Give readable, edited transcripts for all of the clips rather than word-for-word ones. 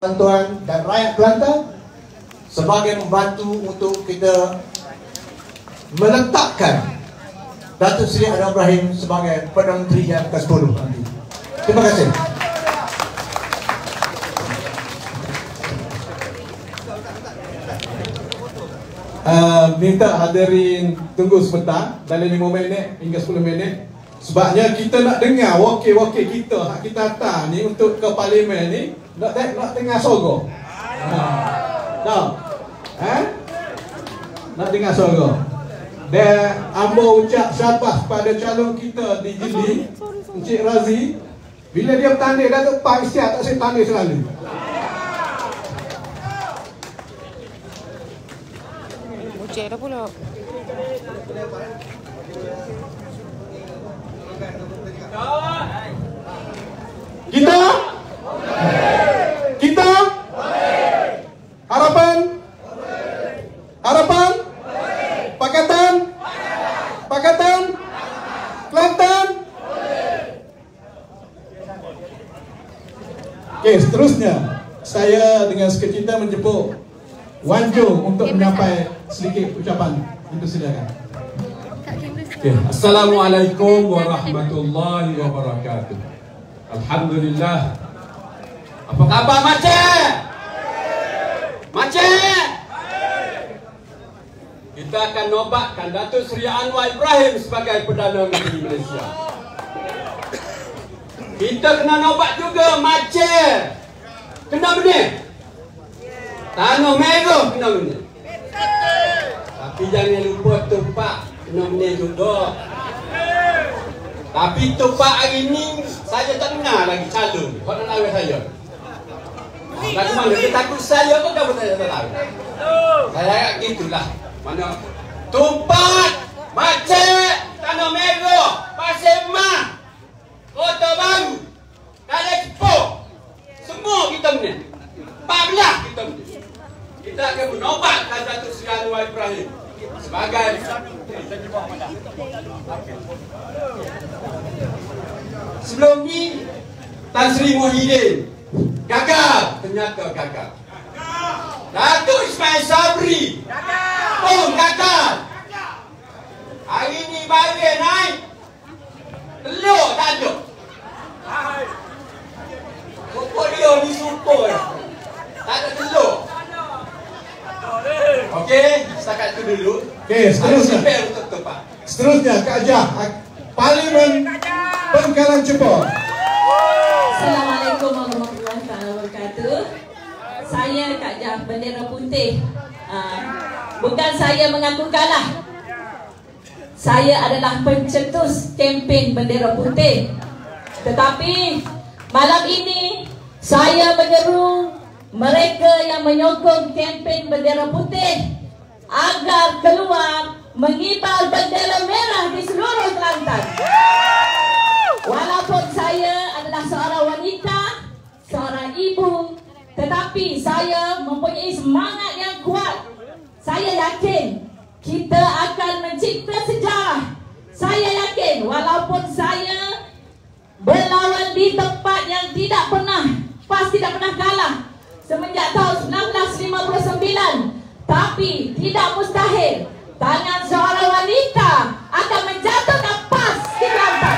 Bantuan dan rakyat Kelantan sebagai membantu untuk kita meletakkan Datuk Seri Anwar Ibrahim sebagai Perdana Menteri yang ke-10 nanti. Terima kasih. Minta hadirin tunggu sebentar dalam 5 minit hingga 10 minit. Sebabnya kita nak dengar wakil-wakil kita, hak kita hantar ni untuk ke parlimen ni nak dengar suara. Nak dengar suara. Dan ambo ucap syabas pada calon kita di Jili, Encik Razi. Bila dia bertanding Datuk Pak Isyad tak saya tanding selalu. Ucap dah pula. Kita harapan Pakatan Kelantan. Okey, seterusnya saya dengan sukacita menjemput Wan Jo untuk menyampaikan sedikit ucapan. Dipersilakan. Okay. Assalamualaikum warahmatullahi wabarakatuh. Alhamdulillah. Apa khabar Macik? Macik? Kita akan nobatkan Datuk Seri Anwar Ibrahim sebagai Perdana Menteri Malaysia. Kita kena nobat juga Macik. Kena benih? Tanah merah kena benih. Tapi jangan lupa tempat kena benih juga. Tapi tempat hari ni saya tak dengar lagi calon. Kau nak lawan saya? Lagu mana? Dia takut saya pun dah saya tak tahu. Saya agak gitulah. Mana? Tempat Macik, Tanah Merah, Pasir Mah, Kota Baru, Kali Expo. Semua kita benih. 14 kita benih. Kita akan menobatkan Datuk Seri Anwar Ibrahim sebagai sebelum ni Tan Sri Muhyiddin gagal, ternyata gagal. Datuk Ismail Sabri pun gagal. Hari ni banjir naik, telur tak ada. Pokok dia ni super, tak ada telur. Okey, setakat itu dulu. Okey, seterusnya Kak Jah, Parlimen Bengkalan Cepa. Assalamualaikum warahmatullahi wabarakatuh. Saya Kak Jah, bendera putih. Bukan saya mengaku kalah. Saya adalah pencetus kempen bendera putih. Tetapi malam ini saya menyeru mereka yang menyokong kempen bendera putih agar keluar mengibar bendera merah di seluruh Kelantan. Walaupun saya adalah seorang wanita, seorang ibu, tetapi saya mempunyai semangat yang kuat. Saya yakin kita akan mencipta sejarah. Saya yakin walaupun saya berlawan di tempat yang pasti tidak pernah kalah semenjak tahun 1959, tapi tidak mustahil tangan seorang wanita akan menjatuhkan PAS di Kelantan.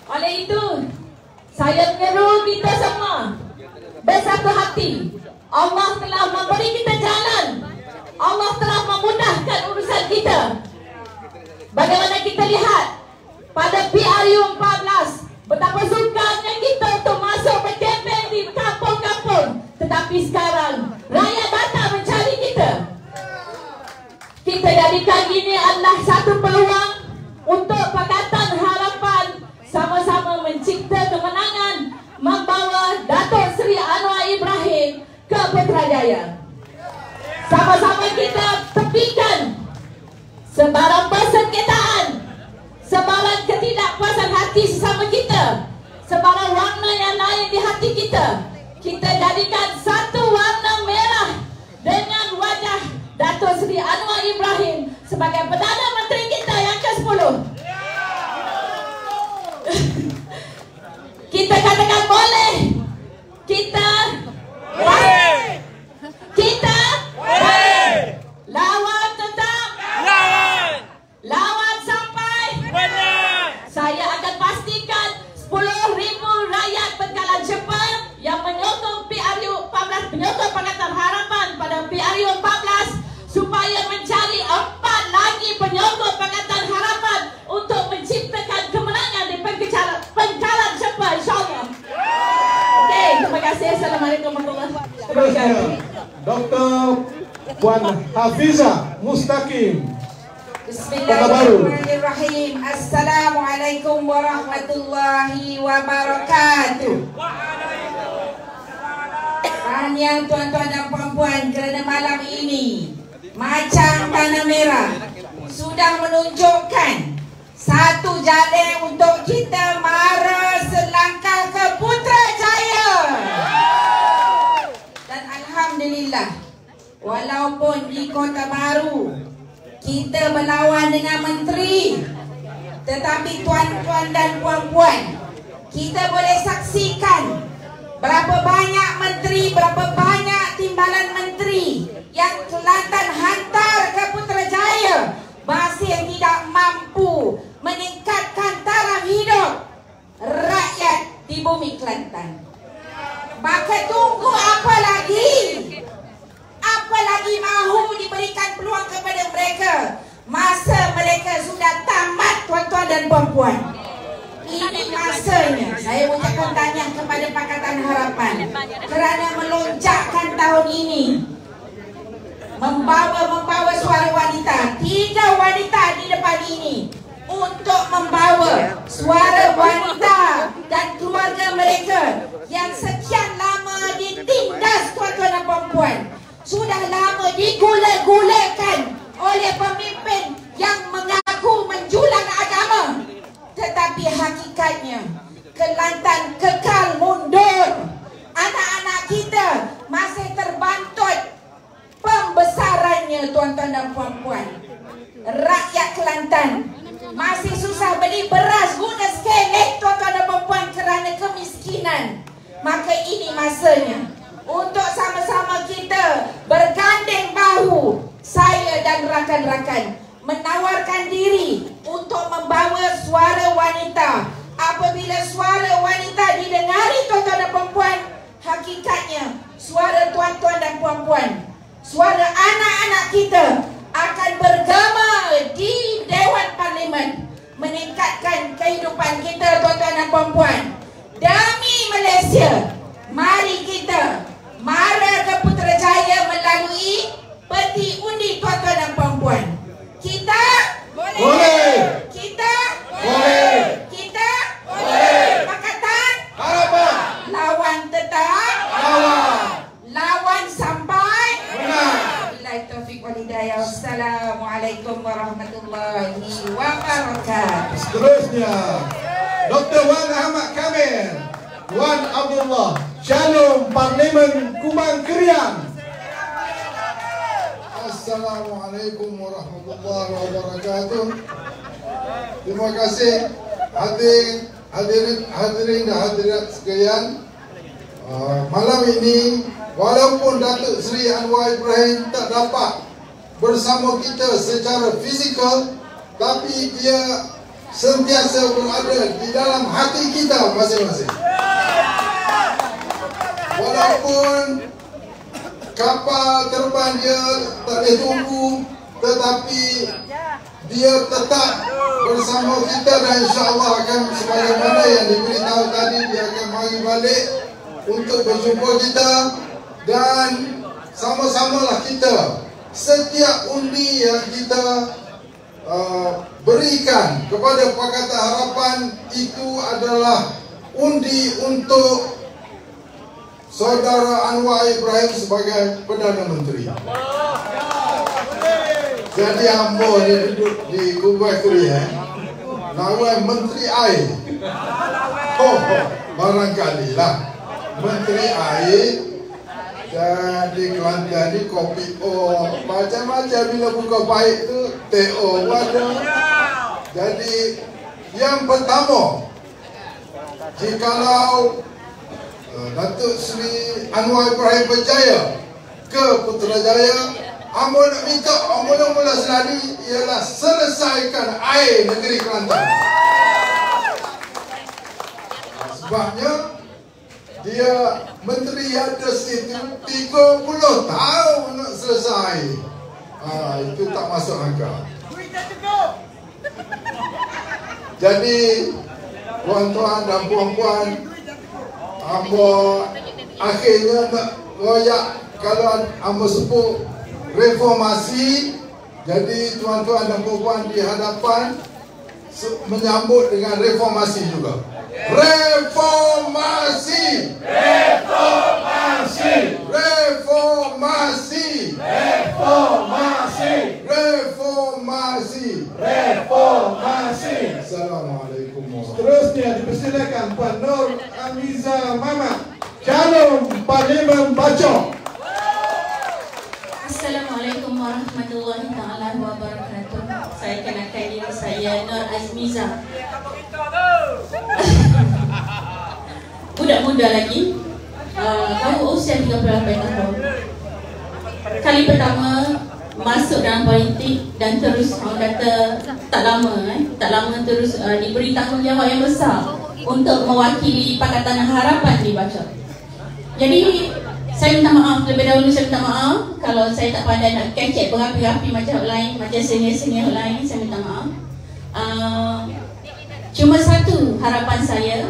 Oleh itu, saya menyeru kita semua bersatu hati. Allah telah memberi kita jalan. Allah telah memudahkan urusan kita. Bagaimana kita lihat pada PRU 14, betapa sukarnya kita untuk masuk berkempen di kampung-kampung. Tetapi sekarang rakyat datang mencari kita. Kita jadikan ini adalah satu peluang untuk Pakatan Harapan sama-sama mencipta kemenangan, membawa Datuk Seri Anwar Ibrahim ke Putrajaya. Sama-sama kita tepikan sebarang persengketaan, sebarang ketidakpuasan hati sesama kita, sebarang warna yang lain di hati kita. Kita jadikan satu warna merah dengan wajah Datuk Seri Anwar Ibrahim sebagai Perdana Menteri kita yang ke-10. Kita katakan boleh penyokong Pakatan Harapan untuk menciptakan kemenangan di Pengkalan Cepat, insyaAllah. Oke, terima kasih. Assalamualaikum warahmatullahi wabarakatuh. Dr. Puan Hafizah Mustaqim. Bismillahirrahmanirrahim. Assalamualaikum warahmatullahi wabarakatuh. Tahniah tuan-tuan dan puan-puan, kerana malam ini Macang Tanah Merah sudah menunjukkan satu jalan untuk kita mara selangkah ke Putrajaya. Dan alhamdulillah, walaupun di Kota Baru kita berlawan dengan menteri, tetapi tuan-tuan dan puan-puan, kita boleh saksikan berapa banyak menteri, berapa banyak timbalan menteri yang Kelantan hantar ke Putrajaya masih tidak mampu meningkatkan taraf hidup rakyat di bumi Kelantan. Maka tunggu apa lagi? Apa lagi mahu diberikan peluang kepada mereka masa mereka sudah tamat, tuan-tuan dan puan-puan. Ini masanya saya ucapkan tahniah kepada Pakatan Harapan kerana melonjakkan tahun ini, membawa suara wanita. 3 wanita di depan ini untuk membawa suara wanita dan keluarga mereka yang sekian lama ditindas, tuan-tuan dan puan-puan. Sudah lama digula-gulakan oleh pemimpin yang mengaku menjulang agama, tetapi hakikatnya Kelantan kekal mundur. Anak-anak kita masih terbantut pembesarannya, tuan-tuan dan puan-puan. Rakyat Kelantan masih susah beli beras guna skelet, tuan-tuan dan puan-puan, kerana kemiskinan. Maka ini masanya untuk sama-sama kita bergandeng bahu, saya dan rakan-rakan, menawarkan diri untuk membawa suara wanita. Apabila suara wanita didengari, tuan-tuan dan puan-puan, hakikatnya suara tuan-tuan dan puan-puan, suara anak-anak kita akan bergema di Dewan Parlimen, meningkatkan kehidupan kita, tuan-tuan dan puan-puan. Demi Malaysia, mari kita mara ke Putrajaya melalui peti undi, tuan-tuan dan puan-puan. Kita boleh. Kita boleh. Kita boleh. Pakatan Harapan. Lawan tetap. Lawan sampai menang. Billahi taufiq wal hidayah. Wassalamualaikum warahmatullahi wabarakatuh. Seterusnya Dr. Wan Ahmad Kamil, Wan Abdullah, Shalom Parlimen Kubang Krian. Assalamualaikum warahmatullahi wabarakatuh. Terima kasih hadirin dan hadirat sekalian. Malam ini walaupun Datuk Seri Anwar Ibrahim tak dapat bersama kita secara fizikal, tapi dia sentiasa berada di dalam hati kita masing-masing. Walaupun kapal terbang dia tak boleh tunggu, tetapi dia tetap bersama kita dan insya-Allah akan sebagaimana yang diberitahu tadi, dia akan mari balik untuk berjumpa kita dan sama-samalah kita setiap undi yang kita berikan kepada Pakatan Harapan itu adalah undi untuk Saudara Anwar Ibrahim sebagai Perdana Menteri. Jadi hamba ni duduk di Kubah Krian, lawan Menteri Air. Barangkali lah Menteri Air. Jadi Kelantan ni kopi macam-macam, bila buka baik tu TO ada. Jadi yang pertama, jikalau Datuk Seri Anwar Ibrahim berjaya ke Putrajaya, amba nak minta mula-mula sekali ialah selesaikan air negeri Kelantan. Sebabnya dia menteri ada situ 30 tahun nak selesai. Itu tak masuk angka. Jadi tuan-tuan dan puan-puan, hamba akhirnya nak royak kalau hamba sebut reformasi. Jadi tuan-tuan dan puan-puan di hadapan menyambut dengan reformasi juga. Reformasi, reformasi, reformasi, reformasi, reformasi, reformasi. Assalamualaikum warahmatullahi wabarakatuh. Seterusnya dipersilakan Puan Nur Amiza Mamat, calon Parlimen Bacok. Assalamualaikum warahmatullahi taala wabarakatuh. Saya kenalkan diri saya Nur Azmiza. Muda-muda lagi. Baru usia 38 tahun. Kali pertama masuk dalam politik dan terus orang kata tak lama terus diberi tanggungjawab yang besar untuk mewakili Pakatan Harapan di Bacok. Jadi saya minta maaf terlebih dahulu, saya minta maaf kalau saya tak pandai nak kecek berapi-api macam lain, macam senior-senior lain, saya minta maaf. Cuma satu harapan saya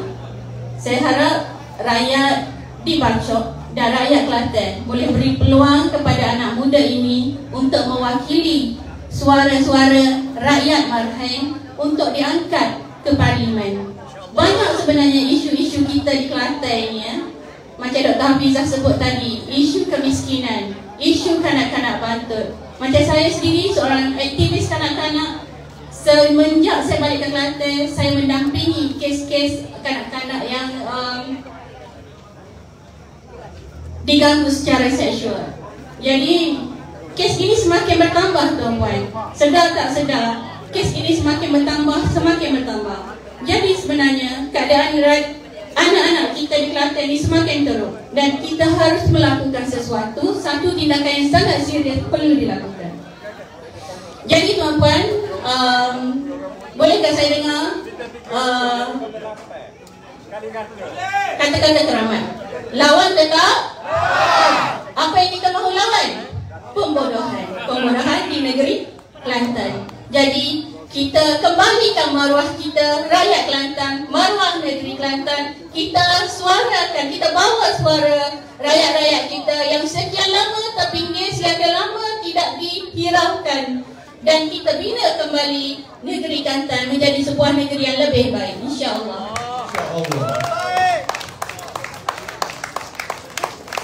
harap rakyat di Bacok dan rakyat Kelantan boleh beri peluang kepada anak muda ini untuk mewakili suara-suara rakyat Marhain untuk diangkat ke Parlimen. Banyak sebenarnya isu-isu kita di Kelantan ini ya. Macam Dr. Hafizah sebut tadi, isu kemiskinan, isu kanak-kanak bantut. Macam saya sendiri seorang aktivis kanak-kanak, semenjak saya balik ke Kelantan, saya mendampingi kes-kes kanak-kanak yang diganggu secara seksual. Jadi kes ini semakin bertambah tuan-puan. Sedar tak sedar, kes ini semakin bertambah. Jadi sebenarnya keadaan anak-anak kita di Kelantan ini semakin teruk dan kita harus melakukan sesuatu. Satu tindakan yang sangat serius perlu dilakukan. Jadi tuan-puan, bolehkah saya dengar kata-kata teramat? Lawan tetap. Apa yang kita mahu lawan? Pembodohan di negeri Kelantan. Jadi kita kembalikan maruah kita, rakyat Kelantan, maruah negeri Kelantan. Kita suarakan, kita bawa suara rakyat-rakyat kita yang sekian lama terpinggir, sekian lama tidak dihiraukan. Dan kita bina kembali negeri Kelantan menjadi sebuah negeri yang lebih baik, insya-Allah. InsyaAllah.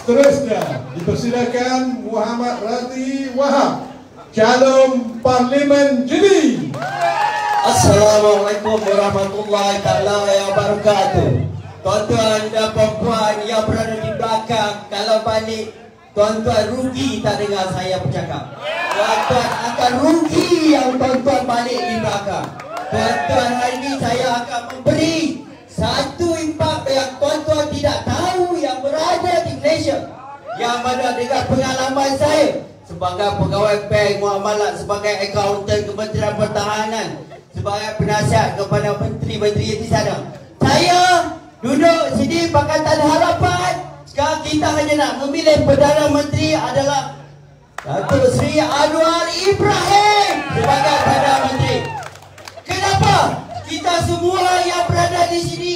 Seterusnya dipersilakan Muhammad Radhi Wahab, calon Parlimen Jeli. Assalamualaikum warahmatullahi taala wabarakatuh. Tuan-tuan dan puan-puan yang berada di belakang, kalau balik tuan-tuan rugi tak dengar saya bercakap. Tuan-tuan akan rugi yang tuan-tuan balik di belakang. Tuan-tuan, hari ini saya akan memberi satu impak yang tuan-tuan tidak tahu yang berada di Malaysia, yang mana dengan pengalaman saya sebagai pegawai bank muamalat, sebagai akaunten Kementerian Pertahanan, sebagai penasihat kepada menteri-menteri di sana. Saya duduk sini Pakatan Harapan. Sekarang kita hanya nak memilih Perdana Menteri adalah Datuk Seri Anwar Ibrahim sebagai Perdana Menteri. Kenapa kita semua yang berada di sini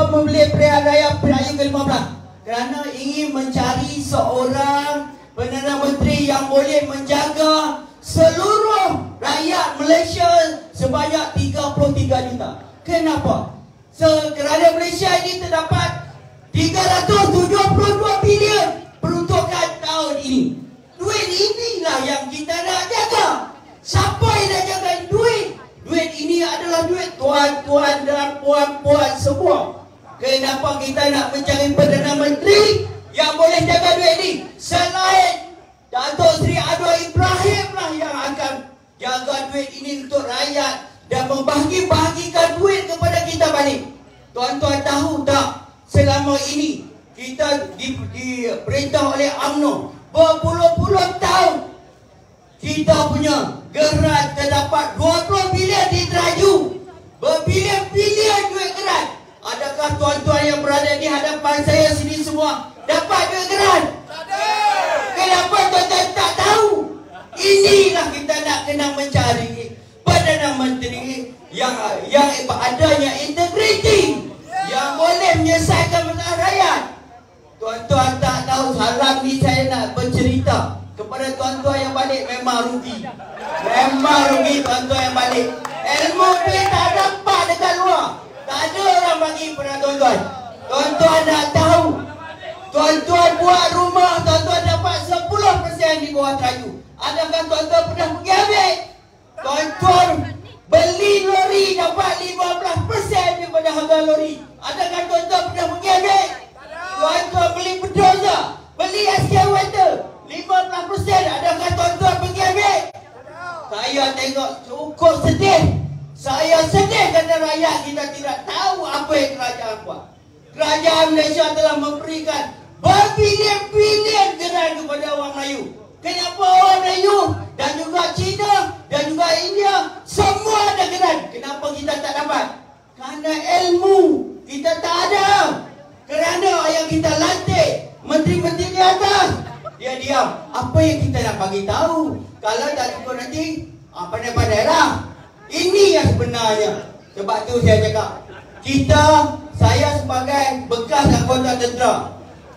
memilih pilihan raya Perayu ke-15? Kerana ingin mencari seorang Perdana Menteri yang boleh menjaga seluruh rakyat Malaysia sebanyak 33 juta. Kenapa? Kerana Malaysia ini terdapat 372 bilion peruntukan tahun ini. Duit inilah yang kita nak jaga. Siapa yang nak jaga duit? Duit ini adalah duit tuan-tuan dan puan-puan semua. Kenapa kita nak mencari Perdana Menteri yang boleh jaga duit ini? Selain Datuk Seri Anwar Ibrahim lah yang akan jaga duit ini untuk rakyat dan membahagi-bahagikan duit kepada kita balik. Tuan-tuan tahu tak, selama ini kita diperintah oleh UMNO berpuluh-puluh tahun kita punya geran terdapat 20 bilion diteraju, berbilion-bilion duit geran. Adakah tuan-tuan yang berada di hadapan saya sini semua dapat geran? Kenapa tuan-tuan tak tahu? Inilah kita nak kena mencari Perdana Menteri yang adanya integriti, yang boleh menyelesaikan masalah rakyat. Tuan-tuan tak tahu, harap ni saya nak bercerita kepada tuan-tuan yang balik, memang rugi. Memang rugi tuan-tuan yang balik. Ilmu ni tak dapat dekat luar. Tak ada orang bagi pada tuan-tuan. Tuan-tuan nak tahu, tuan-tuan buat rumah, tuan-tuan dapat 10% di bawah kayu. Adakah tuan-tuan pernah pergi ambil? Tuan-tuan beli lori dapat 15% daripada harga lori. Adakah tuan-tuan pernah pergi ambil? Tuan-tuan beli bulldozer, beli excavator 15%. Adakah tuan-tuan pergi ambil? Saya tengok cukup sedih. Saya sedih kerana rakyat kita tidak tahu apa yang kerajaan buat. Kerajaan Malaysia telah memberikan berbilion-bilion geran kepada orang Melayu. Kenapa orang Melayu dan juga Cina dan juga India semua ada geran? Kenapa kita tak dapat? Kerana ilmu kita tak ada. Kerana yang kita lantik menteri-menteri di atas, dia diam. Apa yang kita nak bagi tahu? Kalau tak cukup nanti, pandai-pandailah. Ini yang sebenarnya. Sebab tu saya cakap, saya sebagai bekas anggota tentera,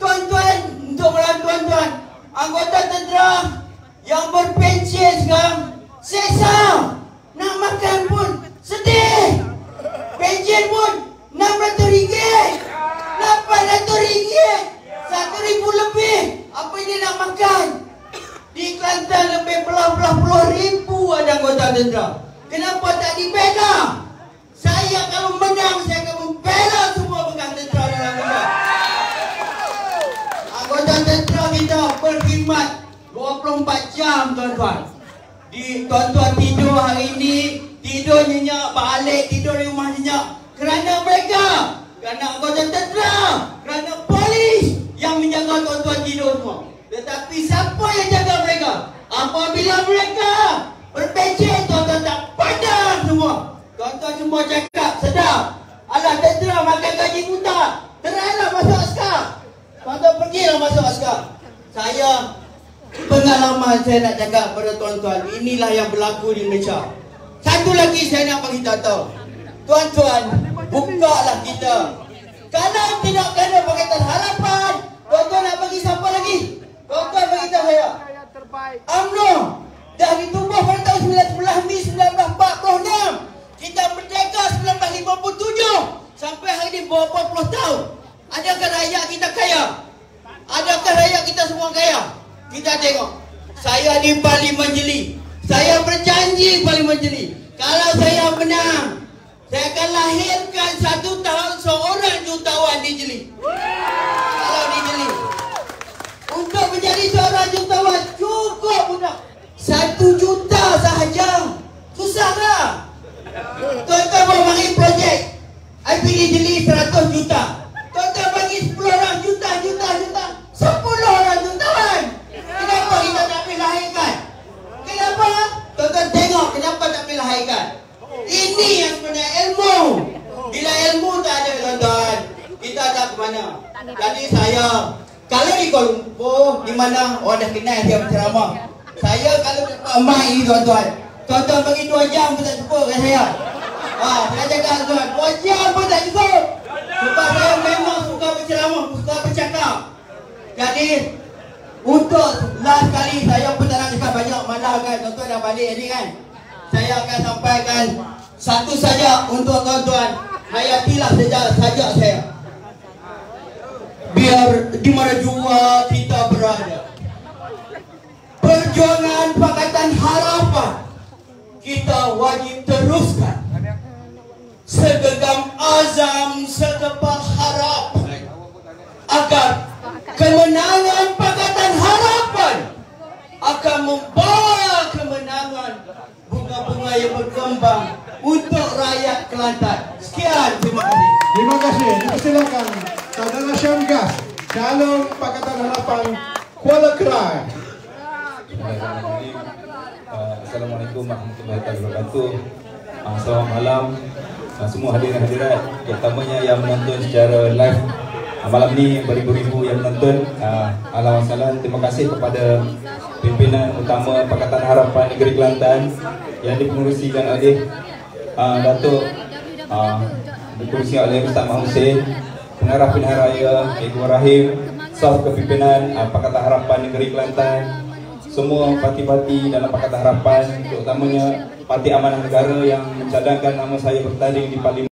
tuan-tuan, untuk melawan tuan-tuan, anggota tentera yang berpension sekarang, sesa, nak makan pun sedih. Pension pun RM600, RM800, RM1,000 lebih. Apa ini nak makan? Di Kelantan lebih belah-belah puluh ribu ada anggota tentera. Kenapa tak dibela? Saya kalau menang, saya akan membela semua bekas tentera dalam negara. Anggota tentera kita berkhidmat 24 jam, tuan-tuan. Tuan-tuan tidur hari ini, tidur nyenyak, balik tidur di rumah nyenyak. Kerana mereka, kerana anggota tentera, kerana polis yang menjaga tuan-tuan tidur semua. Tetapi siapa yang jaga mereka? Apabila mereka berpencet, tuan-tuan tak pandang semua. Tuan-tuan semua cakap, sedap. Alah, tentera makan gaji buta. Teralah masuk askar. Tuan-tuan pergilah masuk askar. Pengalaman saya nak cakap pada tuan-tuan, inilah yang berlaku di Malaysia. Satu lagi saya nak bagi tahu. Tuan-tuan, bukalah kita. Kalau tidak kena Pakatan Harapan, tuan-tuan nak bagi siapa lagi? Tuan-tuan bagi tahu saya. UMNO dah ditubuh pada tahun 1946. Kita merdeka 1957. Sampai hari ini berapa puluh tahun. Adakah rakyat kita kaya? Adakah rakyat kita semua kaya? Kita tengok. Saya di Parlimen Jeli. Saya berjanji Parlimen Jeli, kalau saya menang, saya akan lahirkan 1 tahun seorang jutawan di Jeli. Kalau di Jeli, untuk menjadi seorang jutawan cukup mudah. 1 juta sahaja. Susah tak? Tuan-tuan mau bagi projek IPD Jeli 100 juta. Tuan-tuan bagi 10 orang juta. 10 orang jutawan. Kenapa kita tak boleh lahirkan? Kenapa? Tuan-tuan tengok kenapa tak boleh lahirkan. Ini yang sebenarnya ilmu. Bila ilmu tak ada, tuan-tuan, kita tak ke mana. Jadi saya, kalau di Kuala Lumpur, di mana orang dah kenal dia berceramah, saya kalau dapat mic ni, tuan-tuan bagi 2 jam pun tak cukup kat saya. Saya cakap, tuan, 2 jam pun tak cukup. Sebab saya memang suka berceramah, suka bercakap. Jadi untuk last kali, saya pun tak nak cakap banyak, malah kan tuan-tuan dah balik ni kan. Saya akan sampaikan satu saja untuk tuan-tuan. Hayatilah sajak saya. Biar di mana jua kita berada, perjuangan Pakatan Harapan kita wajib teruskan. Segenggam azam, setebal harapan agar kemenangan Pakatan Harapan akan membawa kemenangan, bunga-bunga yang berkembang untuk rakyat Kelantan. Sekian, terima kasih. Terima kasih. Dipersilakan Saudara Syamgas, calon Pakatan Harapan Kuala Krai. Assalamualaikum warahmatullahi wabarakatuh. Selamat malam semua hadirin hadirat, terutamanya yang menonton secara live malam ni beribu-ribu yang menonton. Alhamdulillah wassalam. Terima kasih kepada pimpinan utama Pakatan Harapan Negeri Kelantan yang dipengerusikan oleh Datuk dipengerusi oleh Ustaz Mahmud Hussein, pengarah pilihan raya Ibu Rahim, staf kepimpinan Pakatan Harapan Negeri Kelantan, semua parti-parti dalam Pakatan Harapan, terutamanya Parti Amanah Negara yang mencadangkan nama saya bertanding di Parlimen.